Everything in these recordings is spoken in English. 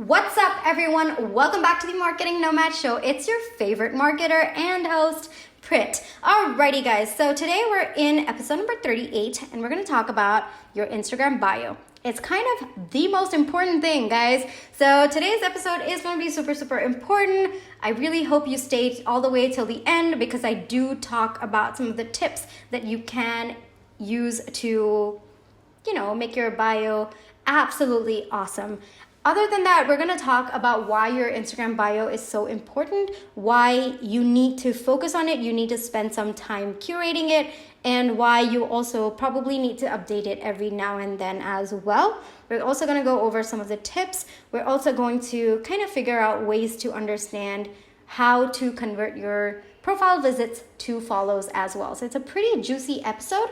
What's up, everyone? Welcome back to the Marketing Nomad Show. It's your favorite marketer and host, Prit. Alrighty, guys. So today we're in episode number 38, and we're going to talk about your Instagram bio. It's kind of the most important thing, guys. So today's episode is going to be super important. I really hope you stay all the way till the end because I do talk about some of the tips that you can use to, make your bio absolutely awesome. Other than that, we're going to talk about why your Instagram bio is so important, why you need to focus on it, you need to spend some time curating it, and why you also probably need to update it every now and then as well. We're also going to go over some of the tips. We're also going to kind of figure out ways to understand how to convert your profile visits to follows as well. So it's a pretty juicy episode.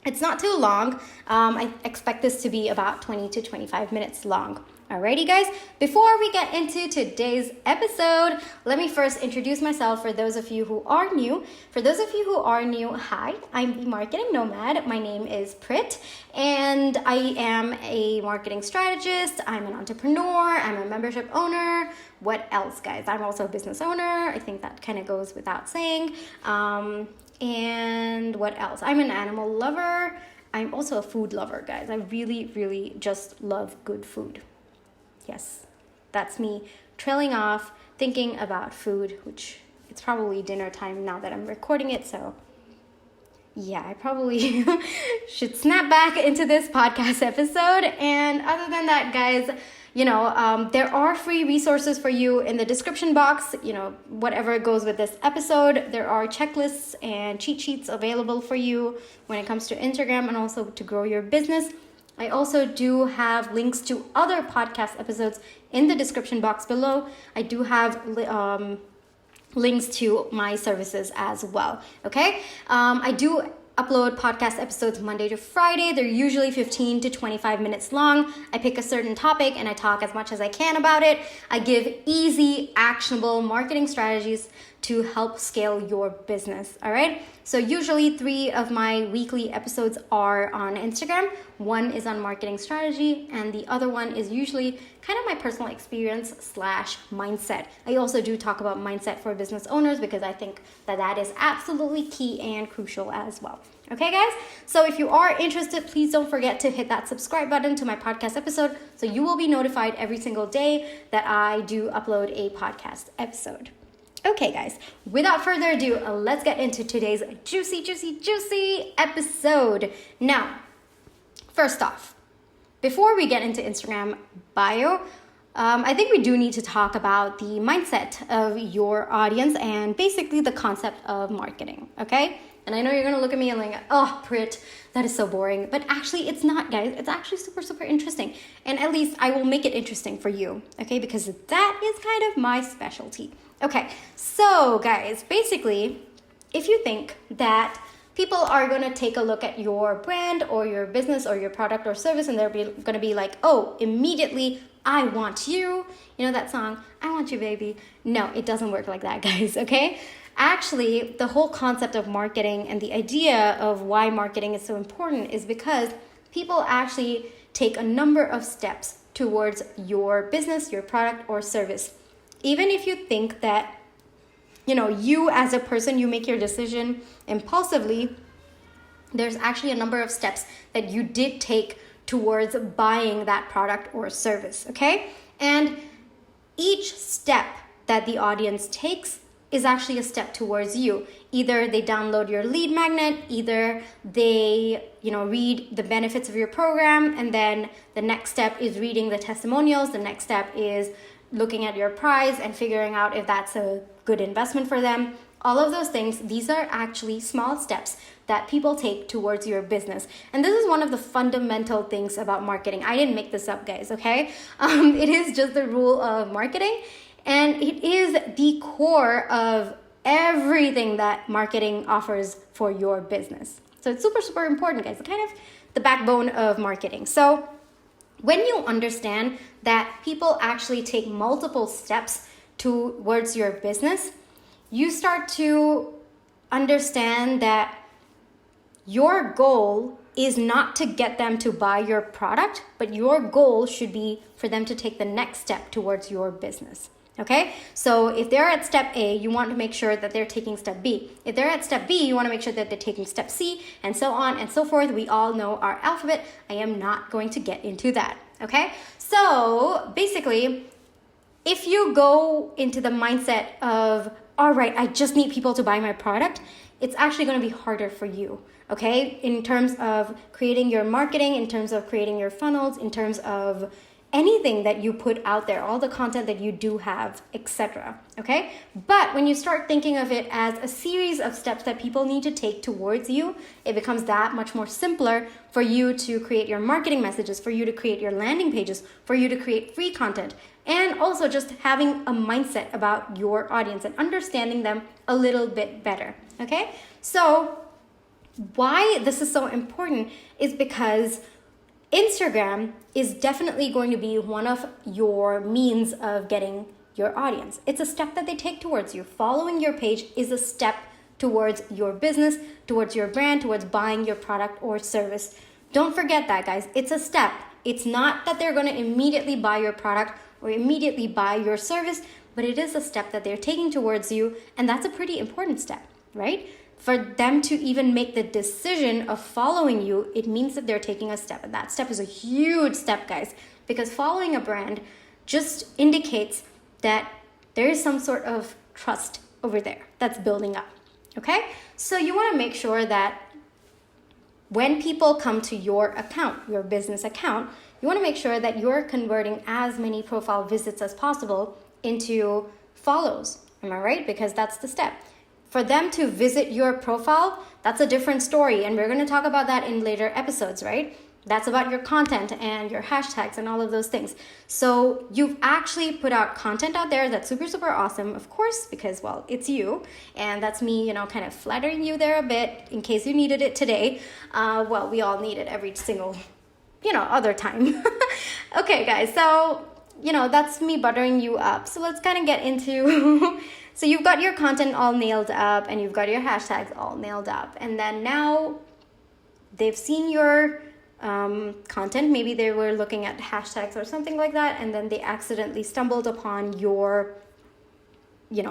It's not too long. I expect this to be about 20 to 25 minutes long. Alrighty, guys, before we get into today's episode, let me first introduce myself for those of you who are new. For those of you who are new, hi, I'm the Marketing Nomad. My name is Prit, and I am a marketing strategist. I'm an entrepreneur. I'm a membership owner. What else, guys? I'm also a business owner. I think that kind of goes without saying. And what else? I'm an animal lover. I'm also a food lover, guys. I really just love good food. Yes, that's me trailing off, thinking about food, which it's probably dinner time now that I'm recording it. So yeah, I probably should snap back into this podcast episode. And other than that, guys, there are free resources for you in the description box, whatever goes with this episode. There are checklists and cheat sheets available for you when it comes to Instagram and also to grow your business. I also do have links to other podcast episodes in the description box below. I do have links to my services as well. Okay. I do upload podcast episodes Monday to Friday. They're usually 15 to 25 minutes long. I pick a certain topic and I talk as much as I can about it. I give easy, actionable marketing strategies to help scale your business. All right. So usually 3 of my weekly episodes are on Instagram. 1 is on marketing strategy, and the other one is usually kind of my personal experience / mindset. I also do talk about mindset for business owners because I think that is absolutely key and crucial as well. Okay, guys? So if you are interested, please don't forget to hit that subscribe button to my podcast episode so you will be notified every single day that I do upload a podcast episode. Okay, guys, without further ado, let's get into today's juicy episode. Now, first off, before we get into Instagram bio, I think we do need to talk about the mindset of your audience and basically the concept of marketing, okay? And I know you're going to look at me and like, oh, Prit, that is so boring. But actually, it's not, guys. It's actually super interesting. And at least I will make it interesting for you, okay? Because that is kind of my specialty. Okay, so guys, basically, if you think that people are going to take a look at your brand or your business or your product or service and they're going to be like, oh, immediately, I want you. You know that song, I want you, baby. No, it doesn't work like that, guys, okay? Actually, the whole concept of marketing and the idea of why marketing is so important is because people actually take a number of steps towards your business, your product, or service. Even if you think that, you as a person, you make your decision impulsively, there's actually a number of steps that you did take towards buying that product or service, okay? And each step that the audience takes is actually a step towards you. Either they download your lead magnet, either they, read the benefits of your program, and then the next step is reading the testimonials. The next step is looking at your price and figuring out if that's a good investment for them. All of those things, these are actually small steps that people take towards your business. And this is one of the fundamental things about marketing. I didn't make this up, guys, okay? It is just the rule of marketing. And it is the core of everything that marketing offers for your business. So it's super important, guys. It's kind of the backbone of marketing. So when you understand that people actually take multiple steps towards your business, you start to understand that your goal is not to get them to buy your product, but your goal should be for them to take the next step towards your business. Okay, so if they're at step A, you want to make sure that they're taking step B. If they're at step B, you want to make sure that they're taking step C, and so on and so forth. We all know our alphabet. I am not going to get into that. Okay, so basically, if you go into the mindset of, all right, I just need people to buy my product, it's actually going to be harder for you. Okay, in terms of creating your marketing, in terms of creating your funnels, in terms of anything that you put out there, all the content that you do have, etc. Okay, but when you start thinking of it as a series of steps that people need to take towards you, it becomes that much more simpler for you to create your marketing messages, for you to create your landing pages, for you to create free content, and also just having a mindset about your audience and understanding them a little bit better. Okay, so why this is so important is because Instagram is definitely going to be one of your means of getting your audience. It's a step that they take towards you. Following your page is a step towards your business, towards your brand, towards buying your product or service. Don't forget that, guys. It's a step. It's not that they're going to immediately buy your product or immediately buy your service, but it is a step that they're taking towards you, and that's a pretty important step, right? For them to even make the decision of following you, it means that they're taking a step. And that step is a huge step, guys, because following a brand just indicates that there is some sort of trust over there that's building up. Okay? So you want to make sure that when people come to your account, your business account, you want to make sure that you're converting as many profile visits as possible into follows. Am I right? Because that's the step. For them to visit your profile, that's a different story. And we're going to talk about that in later episodes, right? That's about your content and your hashtags and all of those things. So you've actually put out content out there that's super, super awesome, of course, because, well, it's you. And that's me, kind of flattering you there a bit in case you needed it today. Well, we all need it every single, other time. Okay, guys. So, that's me buttering you up. So let's kind of get into... So you've got your content all nailed up and you've got your hashtags all nailed up. And then now they've seen your content. Maybe they were looking at hashtags or something like that. And then they accidentally stumbled upon your,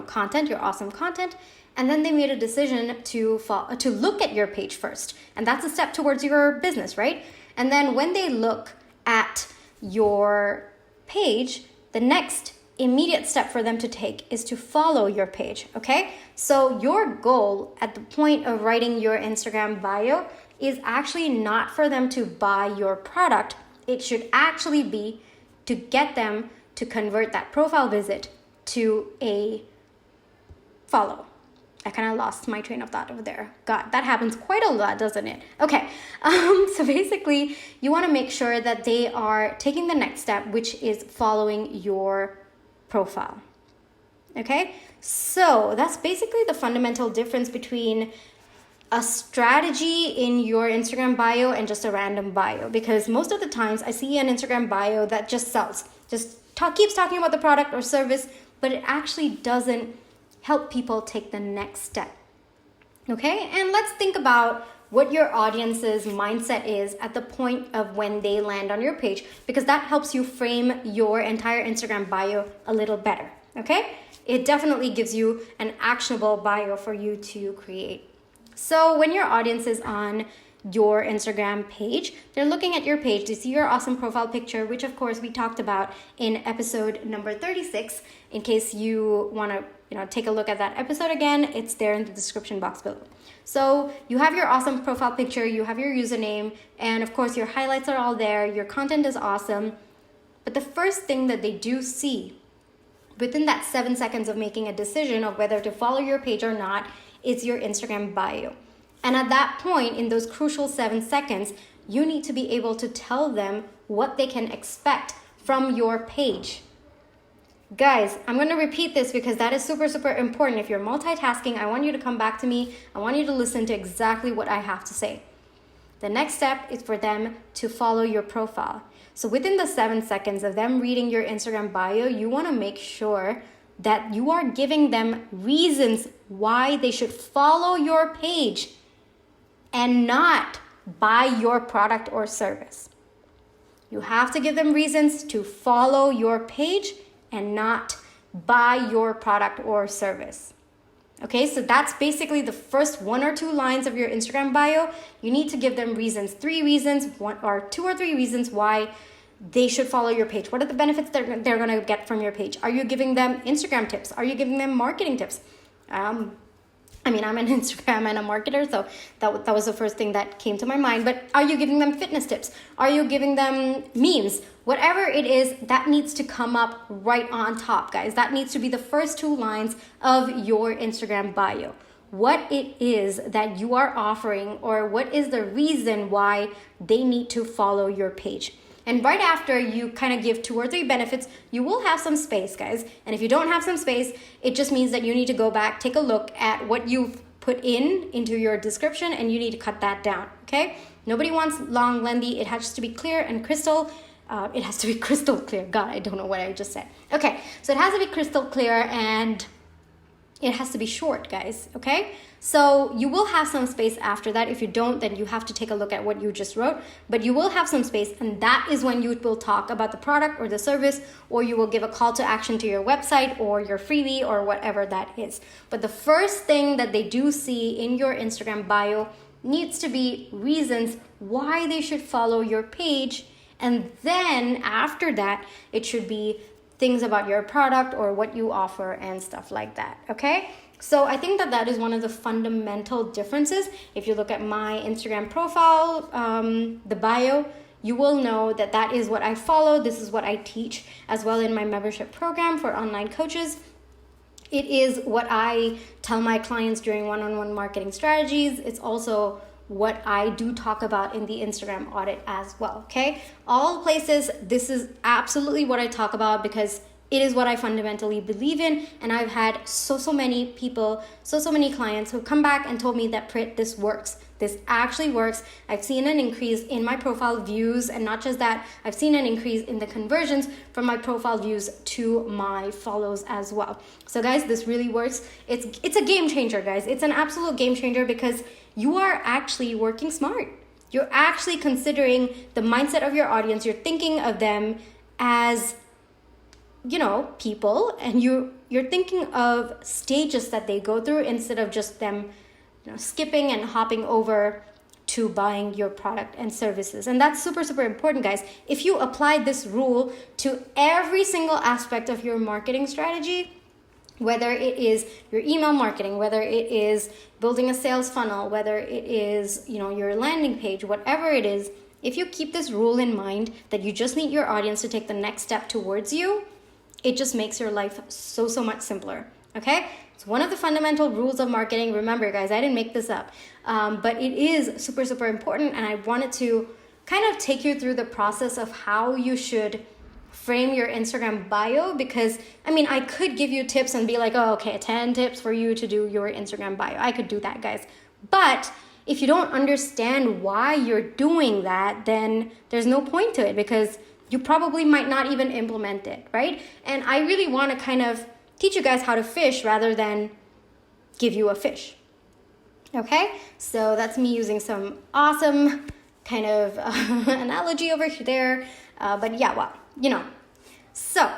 content, your awesome content. And then they made a decision to look at your page first. And that's a step towards your business, right? And then when they look at your page, the next immediate step for them to take is to follow your page, okay? So your goal at the point of writing your Instagram bio is actually not for them to buy your product. It should actually be to get them to convert that profile visit to a follow. I kind of lost my train of thought over there. God, that happens quite a lot, doesn't it? Okay, so basically you want to make sure that they are taking the next step, which is following your profile. Okay, so that's basically the fundamental difference between a strategy in your Instagram bio and just a random bio, because most of the times I see an Instagram bio that just sells, keeps talking about the product or service, but it actually doesn't help people take the next step. Okay, and let's think about what your audience's mindset is at the point of when they land on your page, because that helps you frame your entire Instagram bio a little better, okay? It definitely gives you an actionable bio for you to create. So when your audience is on your Instagram page, they're looking at your page, they see your awesome profile picture, which of course we talked about in episode number 36. In case you want to take a look at that episode again, it's there in the description box below. So you have your awesome profile picture, you have your username, and of course your highlights are all there, your content is awesome. But the first thing that they do see within that 7 seconds of making a decision of whether to follow your page or not is your Instagram bio. And at that point, in those crucial 7 seconds, you need to be able to tell them what they can expect from your page. Guys, I'm going to repeat this because that is super, super important. If you're multitasking, I want you to come back to me. I want you to listen to exactly what I have to say. The next step is for them to follow your profile. So within the 7 seconds of them reading your Instagram bio, you want to make sure that you are giving them reasons why they should follow your page and not buy your product or service. You have to give them reasons to follow your page and not buy your product or service. Okay, so that's basically the first 1 or 2 lines of your Instagram bio. You need to give them reasons, 3 reasons, 2 or 3 reasons why they should follow your page. What are the benefits they're going to get from your page? Are you giving them Instagram tips? Are you giving them marketing tips? I'm an Instagram and a marketer, so that was the first thing that came to my mind. But are you giving them fitness tips? Are you giving them memes? Whatever it is, that needs to come up right on top, guys. That needs to be the first 2 lines of your Instagram bio. What it is that you are offering, or what is the reason why they need to follow your page. And right after you kind of give 2 or 3 benefits, you will have some space, guys. And if you don't have some space, it just means that you need to go back, take a look at what you've put into your description, and you need to cut that down, okay? Nobody wants long, lengthy. It has to be clear and crystal. It has to be crystal clear. God, I don't know what I just said. Okay, so it has to be crystal clear, and it has to be short, guys, okay? So you will have some space after that. If you don't, then you have to take a look at what you just wrote. But you will have some space, and that is when you will talk about the product or the service, or you will give a call to action to your website or your freebie or whatever that is. But the first thing that they do see in your Instagram bio needs to be reasons why they should follow your page. And then after that, it should be things about your product or what you offer and stuff like that, okay? So I think that is one of the fundamental differences. If you look at my Instagram profile, the bio, you will know that is what I follow. This is what I teach as well in my membership program for online coaches. It is what I tell my clients during one-on-one marketing strategies. It's also what I do talk about in the Instagram audit as well, okay? All places, this is absolutely what I talk about because it is what I fundamentally believe in, and I've had so many people, so many clients who come back and told me that this works. This actually works. I've seen an increase in my profile views, and not just that, I've seen an increase in the conversions from my profile views to my follows as well. So guys, this really works. It's a game changer, guys. It's an absolute game changer because you are actually working smart. You're actually considering the mindset of your audience. You're thinking of them as people, and you're thinking of stages that they go through instead of just them skipping and hopping over to buying your product and services. And that's super important, guys. If you apply this rule to every single aspect of your marketing strategy, whether it is your email marketing, whether it is building a sales funnel, whether it is your landing page, whatever it is, if you keep this rule in mind that you just need your audience to take the next step towards you, it just makes your life so much simpler, okay? It's one of the fundamental rules of marketing. Remember, guys, I didn't make this up, but it is super important, and I wanted to kind of take you through the process of how you should frame your Instagram bio, because, I could give you tips and be like, 10 tips for you to do your Instagram bio. I could do that, guys. But if you don't understand why you're doing that, then there's no point to it, because you probably might not even implement it, right? And I really want to kind of teach you guys how to fish rather than give you a fish. Okay? So that's me using some awesome kind of analogy over there. But yeah, well, So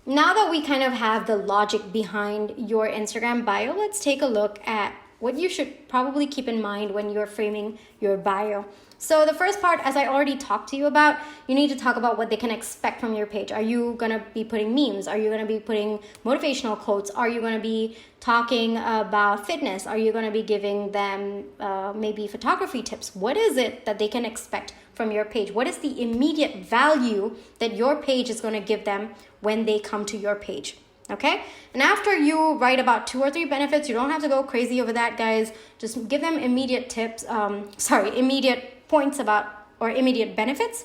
now that we kind of have the logic behind your Instagram bio, let's take a look at what you should probably keep in mind when you're framing your bio. So the first part, as I already talked to you about, you need to talk about what they can expect from your page. Are you going to be putting memes? Are you going to be putting motivational quotes? Are you going to be talking about fitness? Are you going to be giving them maybe photography tips? What is it that they can expect from your page? What is the immediate value that your page is going to give them when they come to your page? Okay? And after you write about 2 or 3 benefits, you don't have to go crazy over that, guys. Just give them immediate tips, immediate points about, or immediate benefits.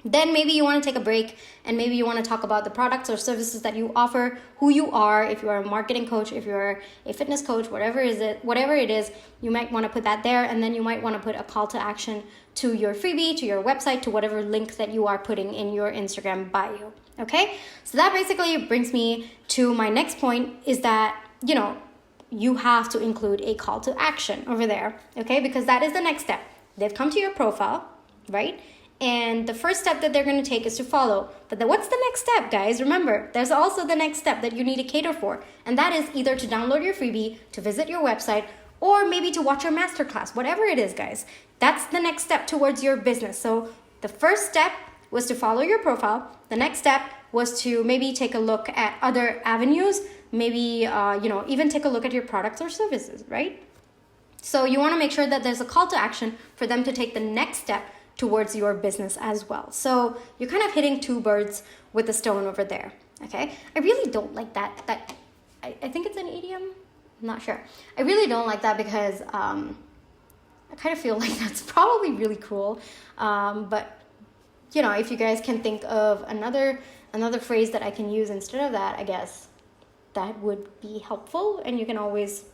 Then maybe you want to take a break, and maybe you want to talk about the products or services that you offer, who you are, if you're a marketing coach, if you're a fitness coach, whatever it is, you might want to put that there, and then you might want to put a call to action to your freebie, to your website, to whatever link that you are putting in your Instagram bio. Okay? So that basically brings me to my next point, is that, you have to include a call to action over there, okay? Because that is the next step. they've come to your profile, right? And the first step that they're going to take is to follow. But then what's the next step, guys? Remember, there's also the next step that you need to cater for. And that is either to download your freebie, to visit your website, or maybe to watch your masterclass, whatever it is, guys. That's the next step towards your business. So the first step was to follow your profile. The next step was to maybe take a look at other avenues, maybe, even take a look at your products or services, right? So you want to make sure that there's a call to action for them to take the next step towards your business as well. So you're kind of hitting two birds with a stone over there, okay? I really don't like that. I think it's an idiom. I'm not sure. I really don't like that because I kind of feel like that's probably really cruel. But if you guys can think of another phrase that I can use instead of that, I guess that would be helpful. And you can always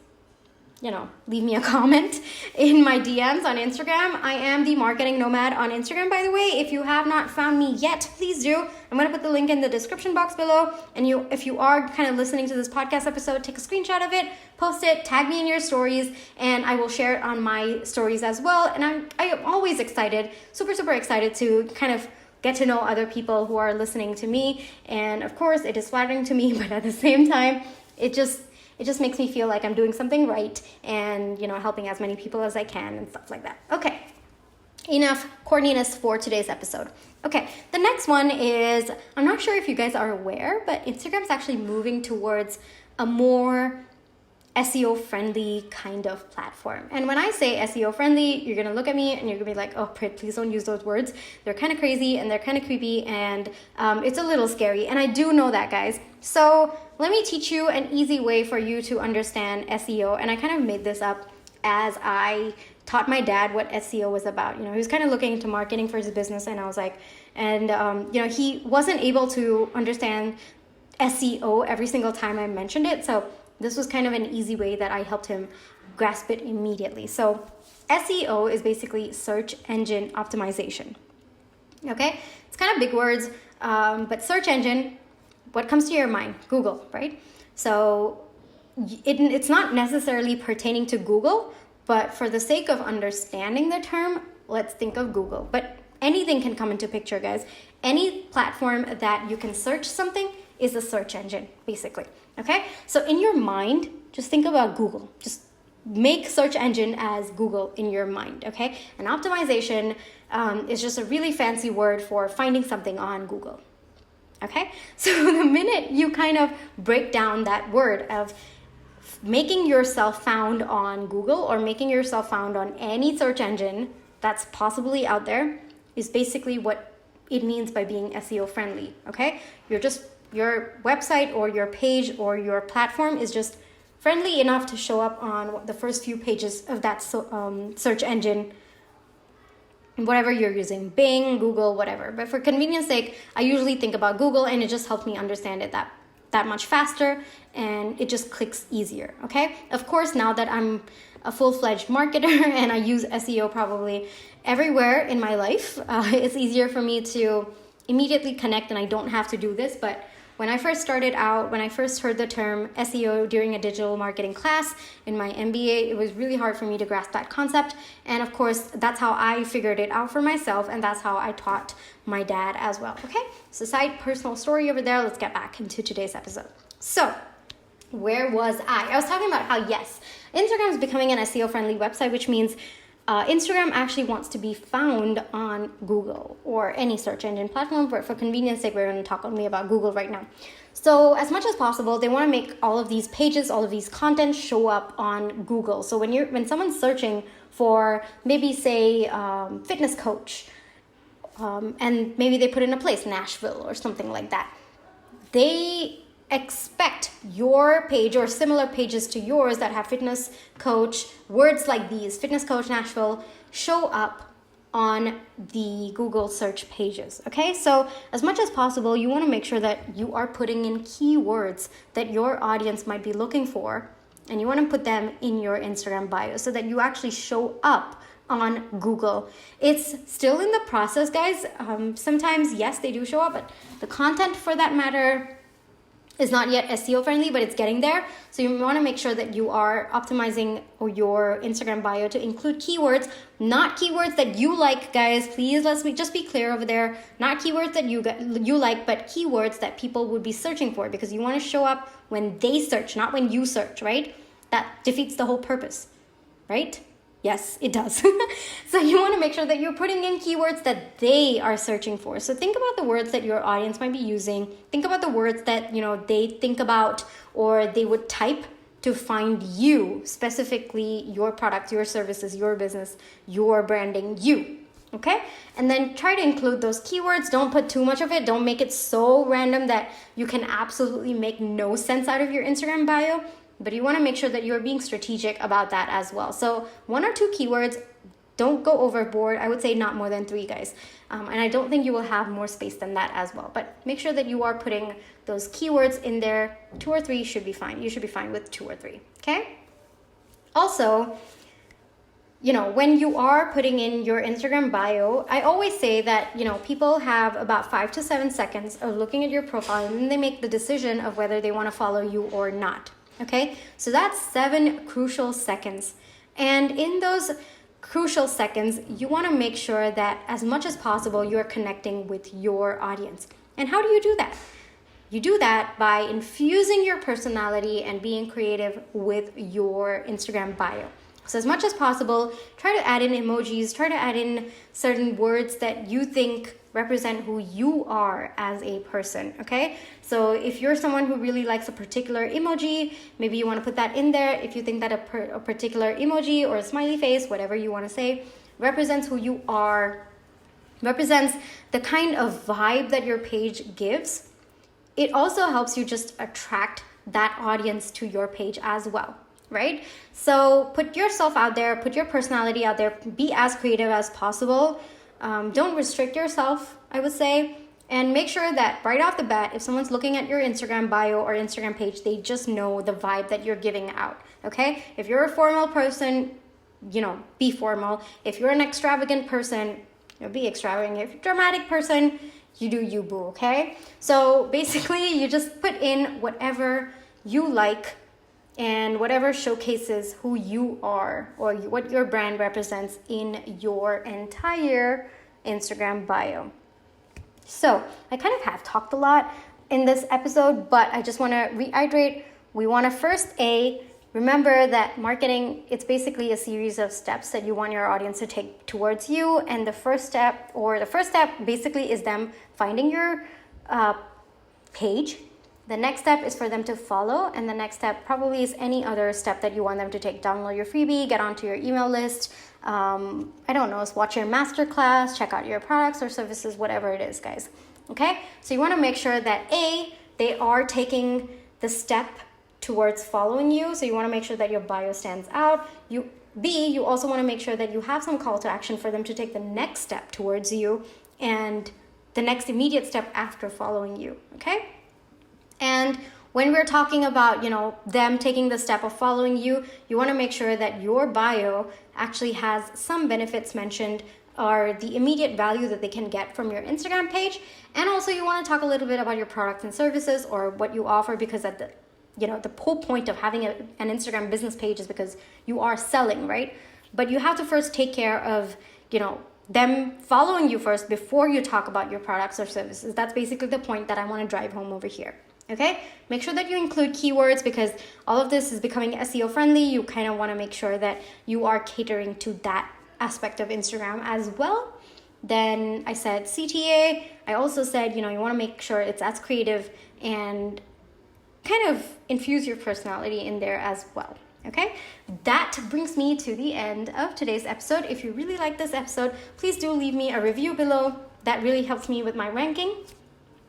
leave me a comment in my DMs on Instagram. I am the Marketing Nomad on Instagram, by the way. If you have not found me yet, please do. I'm going to put the link in the description box below. And if you are kind of listening to this podcast episode, take a screenshot of it, post it, tag me in your stories, and I will share it on my stories as well. And I am always excited, super, super excited to kind of get to know other people who are listening to me. And of course, it is flattering to me, but at the same time, it just makes me feel like I'm doing something right and, helping as many people as I can and stuff like that. Okay, enough corniness for today's episode. Okay, the next one is, I'm not sure if you guys are aware, but Instagram's actually moving towards a more SEO friendly kind of platform. And when I say SEO friendly, you're going to look at me and you're going to be like, oh, Prit, please don't use those words. They're kind of crazy and they're kind of creepy and it's a little scary. And I do know that, guys. So let me teach you an easy way for you to understand SEO. And I kind of made this up as I taught my dad what SEO was about. He was kind of looking into marketing for his business, and I was like, he wasn't able to understand SEO every single time I mentioned it. So this was kind of an easy way that I helped him grasp it immediately. So SEO is basically search engine optimization. Okay, it's kind of big words, but search engine, what comes to your mind? Google, right? So it's not necessarily pertaining to Google, but for the sake of understanding the term, let's think of Google. But anything can come into picture, guys. Any platform that you can search something is a search engine, basically. Okay, so in your mind, just think about Google. Just make search engine as Google in your mind, okay? And optimization is just a really fancy word for finding something on Google, okay? So the minute you kind of break down that word of making yourself found on Google or making yourself found on any search engine that's possibly out there is basically what it means by being SEO friendly, okay? Your website or your page or your platform is just friendly enough to show up on the first few pages of that search engine, whatever you're using, Bing, Google, whatever. But for convenience sake, I usually think about Google, and it just helps me understand it that much faster, and it just clicks easier, okay? Of course, now that I'm a full-fledged marketer and I use SEO probably everywhere in my life, it's easier for me to immediately connect, and I don't have to do this. But when I first started out, when I first heard the term SEO during a digital marketing class in my MBA, it was really hard for me to grasp that concept. And of course, that's how I figured it out for myself, and that's how I taught my dad as well, okay? So side personal story over there. Let's get back into today's episode. So where was I? I was talking about how, yes, Instagram is becoming an SEO-friendly website, which means Instagram actually wants to be found on Google or any search engine platform, but for convenience sake, we're going to talk only about Google right now. So as much as possible, they want to make all of these pages, all of these content show up on Google. So when someone's searching for maybe say fitness coach, and maybe they put in a place, Nashville or something like that, they expect your page or similar pages to yours that have fitness coach, words like these, fitness coach Nashville, show up on the Google search pages, okay? So as much as possible, you want to make sure that you are putting in keywords that your audience might be looking for, and you want to put them in your Instagram bio so that you actually show up on Google. It's still in the process, guys. Sometimes, yes, they do show up, but the content for that matter is not yet SEO friendly, but it's getting there. So you want to make sure that you are optimizing your Instagram bio to include keywords, not keywords that you like, guys. Please, let's just be clear over there. Not keywords that you like, but keywords that people would be searching for, because you want to show up when they search, not when you search, right? That defeats the whole purpose, right? Yes, it does. So you want to make sure that you're putting in keywords that they are searching for. So think about the words that your audience might be using. Think about the words that, they think about or they would type to find you, specifically your products, your services, your business, your branding, you. Okay? And then try to include those keywords. Don't put too much of it. Don't make it so random that you can absolutely make no sense out of your Instagram bio. But you want to make sure that you're being strategic about that as well. So 1 or 2 keywords, don't go overboard. I would say not more than 3, guys. And I don't think you will have more space than that as well. But make sure that you are putting those keywords in there. 2 or 3 should be fine. You should be fine with 2 or 3, okay? Also, when you are putting in your Instagram bio, I always say that, people have about 5 to 7 seconds of looking at your profile, and then they make the decision of whether they want to follow you or not. Okay, so that's 7 crucial seconds. And in those crucial seconds, you want to make sure that as much as possible, you're connecting with your audience. And how do you do that? You do that by infusing your personality and being creative with your Instagram bio. So as much as possible, try to add in emojis, try to add in certain words that you think represent who you are as a person, okay? So if you're someone who really likes a particular emoji, maybe you want to put that in there. If you think that a particular emoji or a smiley face, whatever you want to say, represents who you are, represents the kind of vibe that your page gives, it also helps you just attract that audience to your page as well, right? So put yourself out there, put your personality out there, be as creative as possible. Don't restrict yourself, I would say, and make sure that right off the bat, if someone's looking at your Instagram bio or Instagram page, they just know the vibe that you're giving out, okay? If you're a formal person, be formal. If you're an extravagant person, be extravagant. If you're a dramatic person, you do you, boo, okay? So basically, you just put in whatever you like and whatever showcases who you are or what your brand represents in your entire Instagram bio. So I kind of have talked a lot in this episode, but I just want to reiterate, we want to first remember that marketing, it's basically a series of steps that you want your audience to take towards you. And the first step basically is them finding your page. The next step is for them to follow, and the next step probably is any other step that you want them to take. Download your freebie, get onto your email list, watch your masterclass, check out your products or services, whatever it is, guys. Okay? So you want to make sure that they are taking the step towards following you. So you want to make sure that your bio stands out. You also want to make sure that you have some call to action for them to take the next step towards you and the next immediate step after following you. Okay? And when we're talking about, them taking the step of following you, you want to make sure that your bio actually has some benefits mentioned or the immediate value that they can get from your Instagram page. And also you want to talk a little bit about your products and services or what you offer, because at the whole point of having an Instagram business page is because you are selling, right? But you have to first take care of, them following you first before you talk about your products or services. That's basically the point that I want to drive home over here. Okay, make sure that you include keywords because all of this is becoming SEO friendly. You kind of want to make sure that you are catering to that aspect of Instagram as well. Then I said CTA. I also said, you want to make sure it's as creative and kind of infuse your personality in there as well. Okay, that brings me to the end of today's episode. If you really like this episode, please do leave me a review below. That really helps me with my ranking.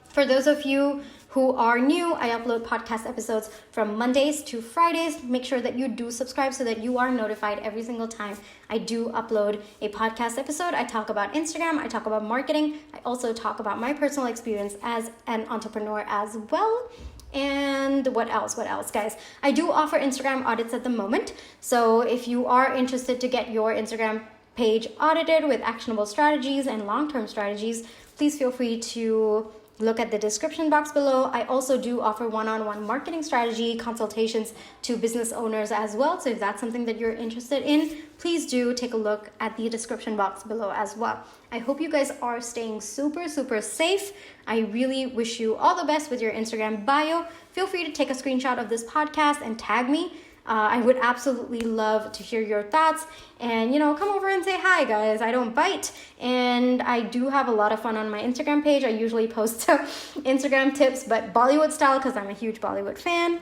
For those of you who are new, I upload podcast episodes from Mondays to Fridays. Make sure that you do subscribe so that you are notified every single time I do upload a podcast episode. I talk about Instagram, I talk about marketing. I also talk about my personal experience as an entrepreneur as well. And what else, guys? I do offer Instagram audits at the moment. So if you are interested to get your Instagram page audited with actionable strategies and long-term strategies, please feel free to look at the description box below. I also do offer one-on-one marketing strategy consultations to business owners as well. So if that's something that you're interested in, please do take a look at the description box below as well. I hope you guys are staying super, super safe. I really wish you all the best with your Instagram bio. Feel free to take a screenshot of this podcast and tag me. I would absolutely love to hear your thoughts, and come over and say hi, guys. I don't bite, and I do have a lot of fun on my Instagram page. I usually post Instagram tips, but Bollywood style, because I'm a huge Bollywood fan.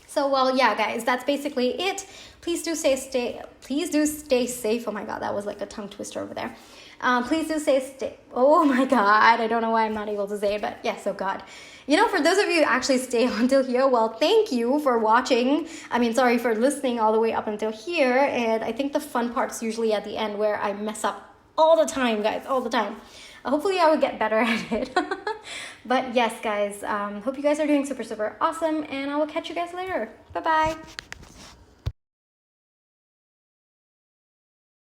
So, well, yeah, guys, that's basically it. Please do stay safe. Oh my God, that was like a tongue twister over there. Please do stay. Oh my God, I don't know why I'm not able to say it, but yes, oh God. For those of you who actually stay until here, well, thank you for watching. Sorry for listening all the way up until here. And I think the fun part's usually at the end where I mess up all the time, guys, all the time. Hopefully I will get better at it. But yes, guys, hope you guys are doing super, super awesome. And I will catch you guys later. Bye-bye.